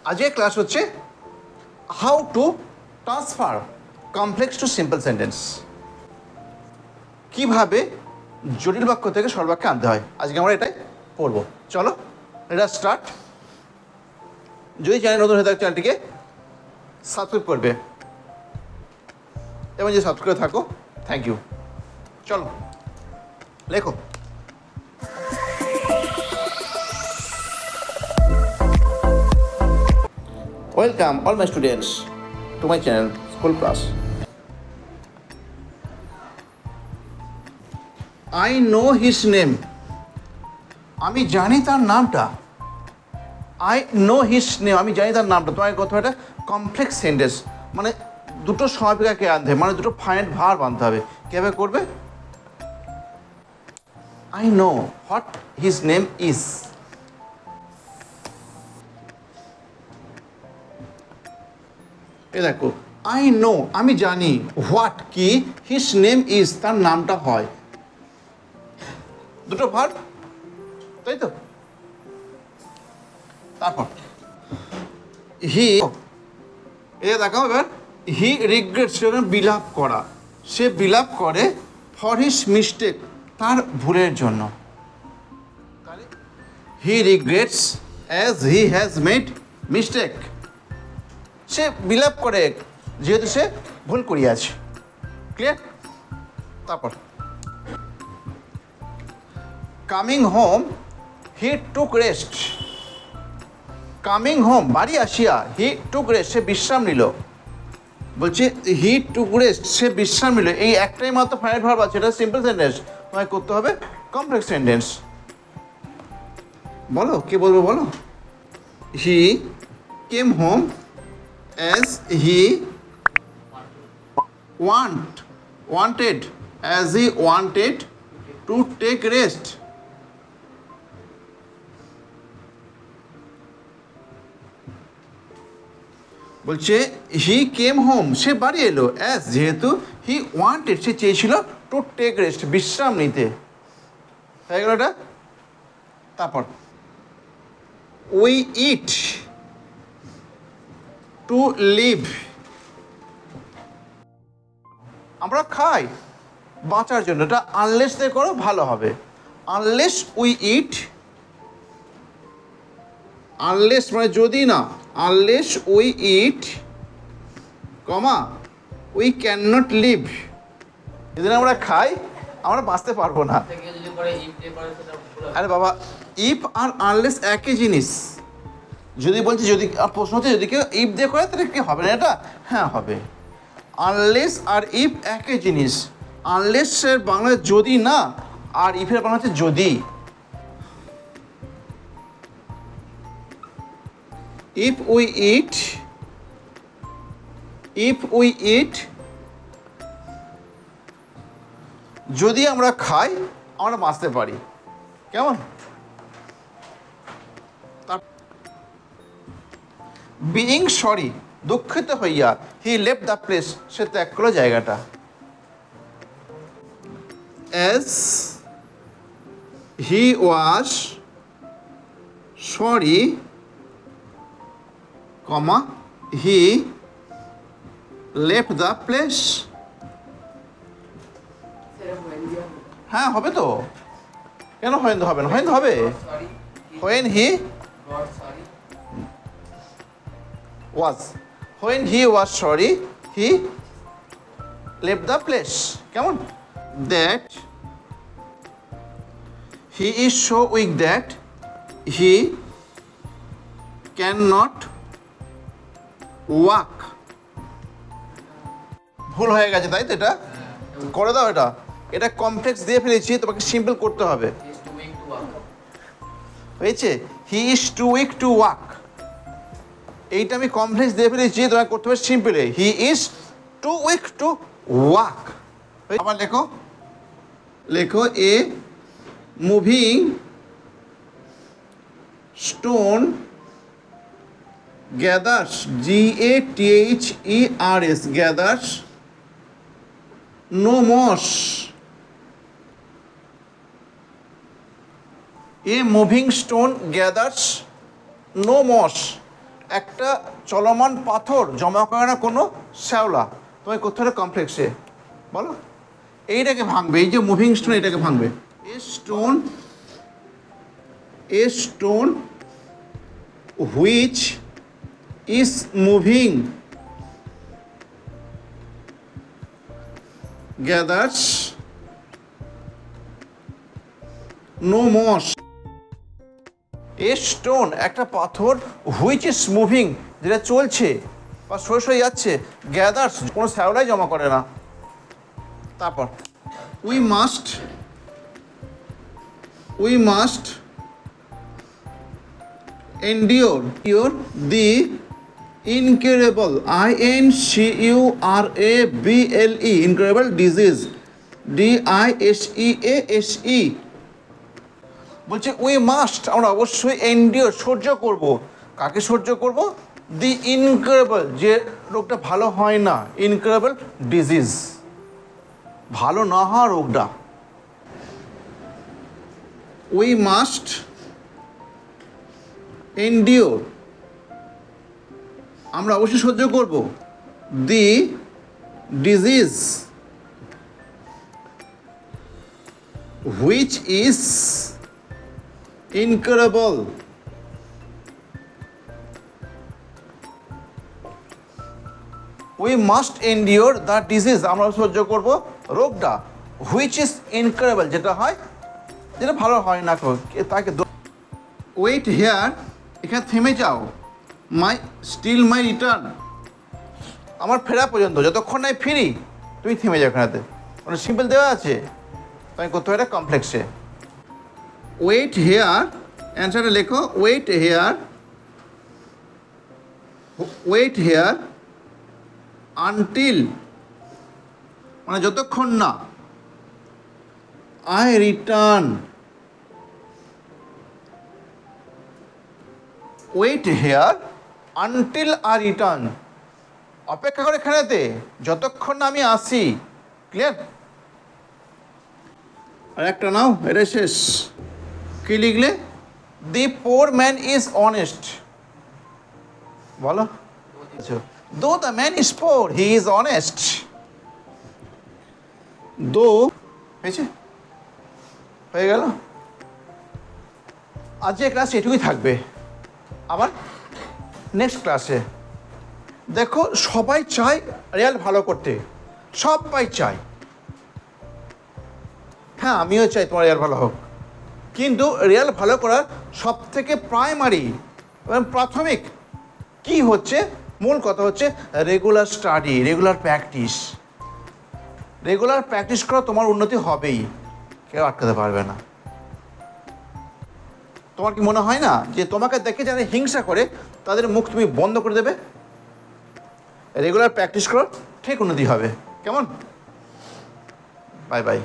আজকের ক্লাস হচ্ছে how to transfer complex to simple sentence. কীভাবে জটিল বাক্য থেকে সরল বাক্যে আনতে হয়, আজকে আমরা এটাই পড়বো। চলো এটা স্টার্ট। যদি চ্যানেল নতুন হয়ে থাকে চ্যানেলটিকে সাবস্ক্রাইব করবে এবং যদি সাবস্ক্রাইব করে থাকো থ্যাংক ইউ। চলো লেখো। Welcome all my students to my channel School Plus. I know his name. আমি জানি তার নামটা। I know his name. আমি জানি তার নামটা। তোমাকে কথা একটা কমপ্লেক্স সেন্টেন্স, মানে দুটো সমাপিকাকে আনতে হবে, মানে দুটো ফাইনাইট ভার্ব আনতে হবে। কীভাবে করবে? I know what his name is. এ দেখো, আই নো আমি জানি, হোয়াট কি, হিজ নেম ইজ তার নামটা হয়। দুটো ভার্ব, তাই তো? তারপর হি, এটা দেখাও এবার। হি রিগ্রেটস, বিলাপ করা, সে বিলাপ করে ফর হিজ মিস্টেক, তার ভুলের জন্য। He regrets as he has made mistake, সে বিলাপ করে যেহেতু সে ভুল করিয়াছে। ক্লিয়ার? তারপর coming home he took rest. Coming home বাড়ি আসিয়া, হি টুক রেস্ট সে বিশ্রাম নিল। বলছে হি টুক রেস্ট সে বিশ্রাম নিল, এই একটাই মাত্র ফাইনাইট ভার্ব আছে, এটা সিম্পল সেন্টেন্স। তোমায় করতে হবে কমপ্লেক্স সেন্টেন্স। বলো কে বলবো, বলো। He came home as he wanted to take rest. বলছে হি কেম হোম সে বাড়ি এলো, অ্যাজ যেহেতু, হি ওয়ান্টেড সে চেয়েছিল, টু টেক রেস্ট বিশ্রাম নিতে। হয়ে গেল এটা। তারপর উই ইট টু লিভ, আমরা খাই বাঁচার জন্য। এটা আনলেস দিয়ে করো ভালো হবে। আনলেস উই ইট, আনলেস মানে যদি না, unless we eat comma we can not live, যদি আমরা খাই আমরা বাঁচতে পারবো না। আরে বাবা, ইফ আর আনলেস একই জিনিস। যদি বলছি, যদি প্রশ্ন হচ্ছে যদি কেউ ইফ দিয়ে করে তাহলে কি হবে না এটা? হ্যাঁ হবে। আনলেস আর ইফ একই জিনিস। আনলেসের বাংলা যদি না, আর ইফের বাংলা হচ্ছে যদি। ইফ উই ইট, যদি আমরা খাই আমরা বাঁচতে পারি। কেমন? বিইং সরি দুঃখিত হইয়া, হি লেফট দ্য প্লেস সে ত্যাগ করলো জায়গাটা। As he was sorry comma he left the place. হ্যাঁ হবে তো, কেন হয়তো হবে না? হয়তো হবে। When he was sorry he left the place. কেমন? that he is so weak that he cannot walk. ভুল হয়ে গেছে তাই তো? এটা করে দাও। এটা কমপ্লেক্স দিয়ে ফেলেছি, তোমাকে সিম্পল করতে হবে। হয়েছে? He is too weak to walk, এইটা আমি কমপ্লেক্স দিয়ে ফেলেছি, তোমাকে করতে হবে সিম্পলে। He is too weak to walk. আবার লেখো a moving stone gathers, GATHERS gathers no moss. A moving stone gathers no moss একটা চলমান পাথর জমা করে না কোনো শ্যাওলা, তোমায় করতে হবে কমপ্লেক্সে। বলো, এইটাকে ভাঙবে, এই যে মুভিং স্টোন এটাকে ভাঙবে। A stone which is moving gathers no moss. A stone একটা পাথর, হুইচ ইজ মুভিং যেটা চলছে বা সরে সরে যাচ্ছে, গ্যাদার্স কোনো শ্যাওলাই জমা করে না। তারপর we must endure the incurable incurable disease DISEASE। বলছে উই মাস্ট, আমরা অবশ্যই এন্ডিওর সহ্য করব। কাকে সহ্য করব? দি ইনকারেবল, যে রোগটা ভালো হয় না, ইনকারেবল ডিজিজ, ভালো না হওয়া রোগটা। উই মাস্ট এন্ডিওর, আমরা অবশ্যই সহ্য করব, দি disease which is incurable। we must endure the disease, আমরা সহ্য করব রোগটা, which is incurable, যেটা হয়, যেটা ভালো হয় না তাকে। wait here, এখানে থেমে যাও, my return, আমার ফেরা পর্যন্ত, যতক্ষণ নাই ফিরি তুমি থেমে যাও। এখানেতে মানে সিম্পল দেওয়া আছে, তাই করতে হয় এটা কমপ্লেক্সে। ওয়েট হেয়ার, অ্যান্সারটা লেখো, ওয়েট হেয়ার আনটিল, মানে যতক্ষণ না, I return. Wait here until I return, অপেক্ষা করে এখানেতে যতক্ষণ না আমি আসি। ক্লিয়ার? আর একটা নাও, এটা শেষ। কি লিখলে? দি পোর ম্যান ইজ অনেস্ট। বলো, দো the man is poor he is honest. দো হয়েছে, হয়ে গেল। আজকে ক্লাস এটুকুই থাকবে, আবার নেক্সট ক্লাসে দেখো। সবাই চায় রেজাল্ট ভালো করতে, সবাই চায়, হ্যাঁ আমিও চাই তোমার রেজাল্ট ভালো হোক, কিন্তু রেজাল্ট ভালো করার সব থেকে প্রাইমারি এবং প্রাথমিক কি হচ্ছে, মূল কথা হচ্ছে regular study, regular practice. Regular practice করা তোমার উন্নতি হবেই, কেউ আটকাতে পারবে না। তোমার কি মনে হয় না যে তোমাকে দেখে যারা হিংসা করে তাদের মুখ তুমি বন্ধ করে দেবে? রেগুলার প্র্যাকটিস করো, ঠিক উন্নতি হবে। কেমন? Bye bye.